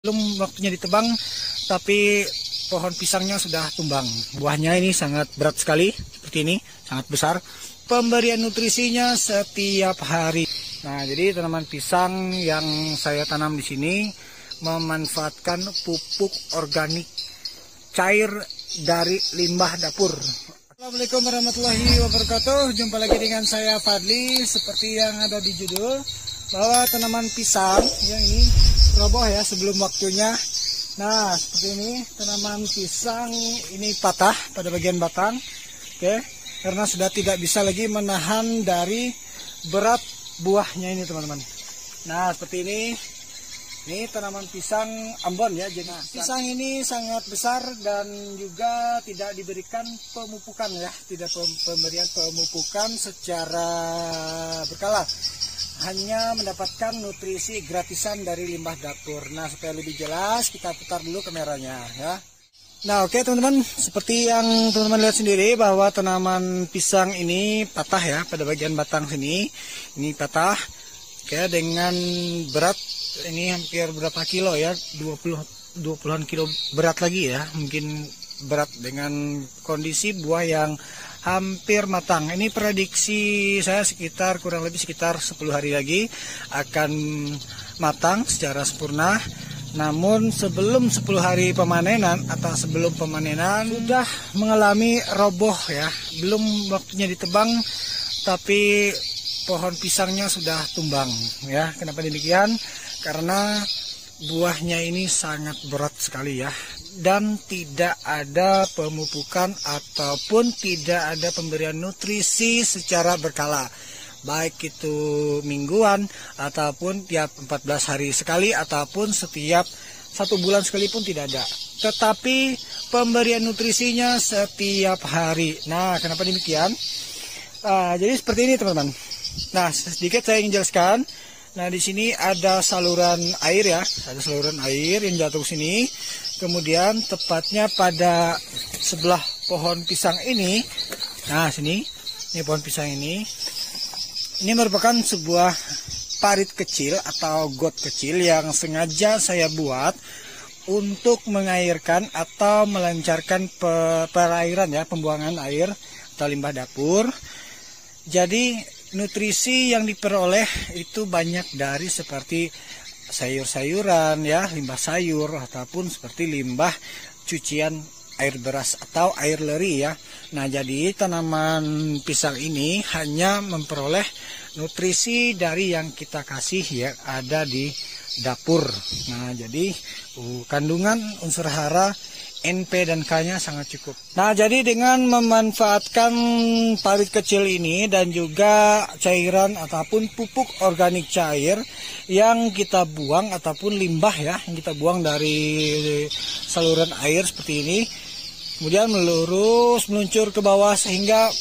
Belum waktunya ditebang, tapi pohon pisangnya sudah tumbang. Buahnya ini sangat berat sekali, seperti ini, sangat besar. Pemberian nutrisinya setiap hari. Nah, jadi tanaman pisang yang saya tanam di sini memanfaatkan pupuk organik cair dari limbah dapur. Assalamualaikum warahmatullahi wabarakatuh. Jumpa lagi dengan saya Fadli. Seperti yang ada di judul, bahwa tanaman pisang yang ini roboh ya sebelum waktunya. Nah, seperti ini tanaman pisang ini patah pada bagian batang, oke, karena sudah tidak bisa lagi menahan dari berat buahnya ini, teman-teman. Nah, seperti ini tanaman pisang Ambon ya. Jadi pisang ini sangat besar dan juga tidak diberikan pemupukan ya, tidak pemberian pemupukan secara berkala. Hanya mendapatkan nutrisi gratisan dari limbah dapur. Nah, supaya lebih jelas kita putar dulu kameranya ya. Nah, oke teman-teman, seperti yang teman-teman lihat sendiri bahwa tanaman pisang ini patah ya pada bagian batang sini. Ini patah. Oke, dengan berat ini hampir berapa kilo ya? 20-an kilo berat lagi ya. Mungkin berat dengan kondisi buah yang hampir matang. Ini prediksi saya kurang lebih sekitar 10 hari lagi akan matang secara sempurna. Namun sebelum 10 hari pemanenan atau sebelum pemanenan sudah mengalami roboh ya. Belum waktunya ditebang, tapi pohon pisangnya sudah tumbang ya. Kenapa demikian? Karena buahnya ini sangat berat sekali ya, dan tidak ada pemupukan ataupun tidak ada pemberian nutrisi secara berkala, baik itu mingguan ataupun tiap 14 hari sekali ataupun setiap 1 bulan sekali pun tidak ada, tetapi pemberian nutrisinya setiap hari. Nah, kenapa demikian? Jadi seperti ini teman-teman. Nah, sedikit saya ingin jelaskan. Nah, di sini ada saluran air ya, ada saluran air yang jatuh sini. Kemudian tepatnya pada sebelah pohon pisang ini. Nah, ini pohon pisang ini. Ini merupakan sebuah parit kecil atau got kecil yang sengaja saya buat untuk mengairkan atau melancarkan perairan ya, pembuangan air atau limbah dapur. Jadi nutrisi yang diperoleh itu banyak dari seperti sayur-sayuran ya, limbah sayur ataupun seperti limbah cucian air beras atau air leri ya. Nah, jadi tanaman pisang ini hanya memperoleh nutrisi dari yang kita kasih ya, ada di dapur. Nah, jadi kandungan unsur hara NP dan K-nya sangat cukup. Nah, jadi dengan memanfaatkan parit kecil ini dan juga cairan ataupun pupuk organik cair yang kita buang ataupun limbah ya, yang kita buang dari saluran air seperti ini, kemudian melurus meluncur ke bawah sehingga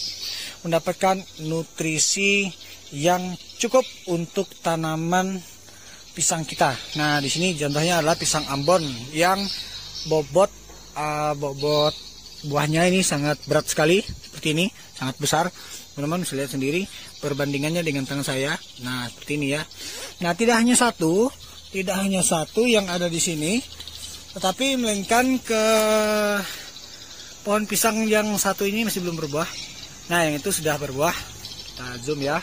mendapatkan nutrisi yang cukup untuk tanaman pisang kita. Nah, di sini contohnya adalah pisang Ambon yang bobot buahnya ini sangat berat sekali, seperti ini, sangat besar. Teman-teman bisa lihat sendiri perbandingannya dengan tangan saya. Nah, seperti ini ya. Nah, tidak hanya satu yang ada di sini, tetapi melainkan ke pohon pisang yang satu ini masih belum berbuah. Nah, yang itu sudah berbuah. Kita zoom ya.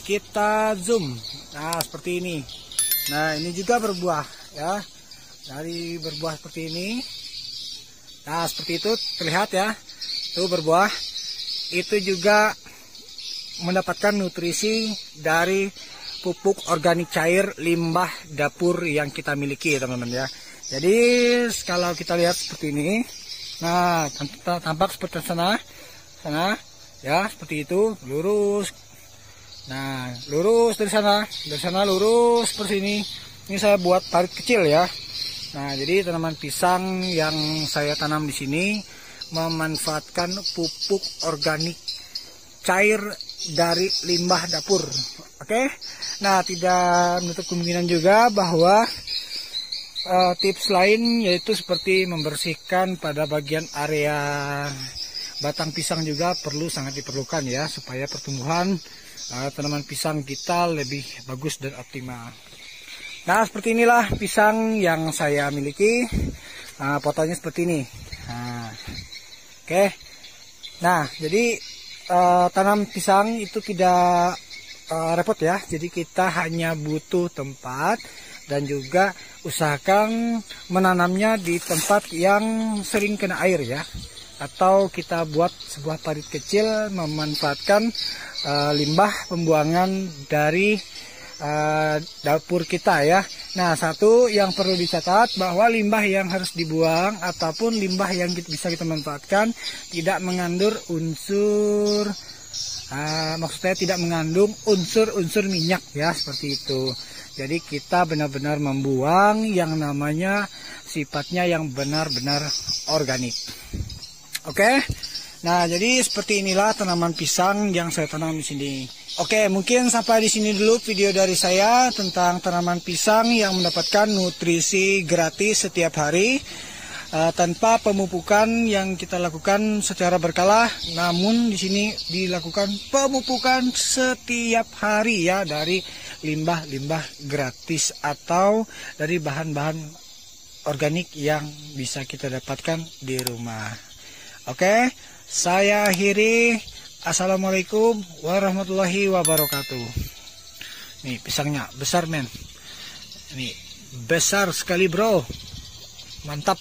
Kita zoom. Nah, seperti ini. Nah, ini juga berbuah ya. Dari berbuah seperti ini. Nah, seperti itu terlihat ya, itu berbuah. Itu juga mendapatkan nutrisi dari pupuk organik cair limbah dapur yang kita miliki teman-teman ya. Jadi kalau kita lihat seperti ini, nah tampak seperti sana ya, seperti itu, lurus. Nah, lurus dari sana lurus seperti ini. Ini saya buat parit kecil ya. Nah, jadi tanaman pisang yang saya tanam di sini memanfaatkan pupuk organik cair dari limbah dapur. Oke. Nah, tidak menutup kemungkinan juga bahwa tips lain yaitu seperti membersihkan pada bagian area batang pisang juga sangat diperlukan ya, supaya pertumbuhan tanaman pisang kita lebih bagus dan optimal. Nah, seperti inilah pisang yang saya miliki. Nah, fotonya seperti ini. Nah, oke. Nah, jadi tanam pisang itu tidak repot ya. Jadi kita hanya butuh tempat dan juga usahakan menanamnya di tempat yang sering kena air ya. Atau kita buat sebuah parit kecil memanfaatkan limbah pembuangan dari dapur kita ya. Nah, satu yang perlu dicatat bahwa limbah yang harus dibuang ataupun limbah yang bisa kita manfaatkan tidak mengandung unsur maksudnya tidak mengandung unsur-unsur minyak ya, seperti itu. Jadi kita benar-benar membuang yang namanya sifatnya yang benar-benar organik. Oke. Nah, jadi seperti inilah tanaman pisang yang saya tanam di sini. Oke, mungkin sampai di sini dulu video dari saya tentang tanaman pisang yang mendapatkan nutrisi gratis setiap hari tanpa pemupukan yang kita lakukan secara berkala. Namun di sini dilakukan pemupukan setiap hari ya, dari limbah-limbah gratis atau dari bahan-bahan organik yang bisa kita dapatkan di rumah. Oke, saya akhiri. Assalamualaikum warahmatullahi wabarakatuh. Nih pisangnya besar men. Ini besar sekali bro. Mantap.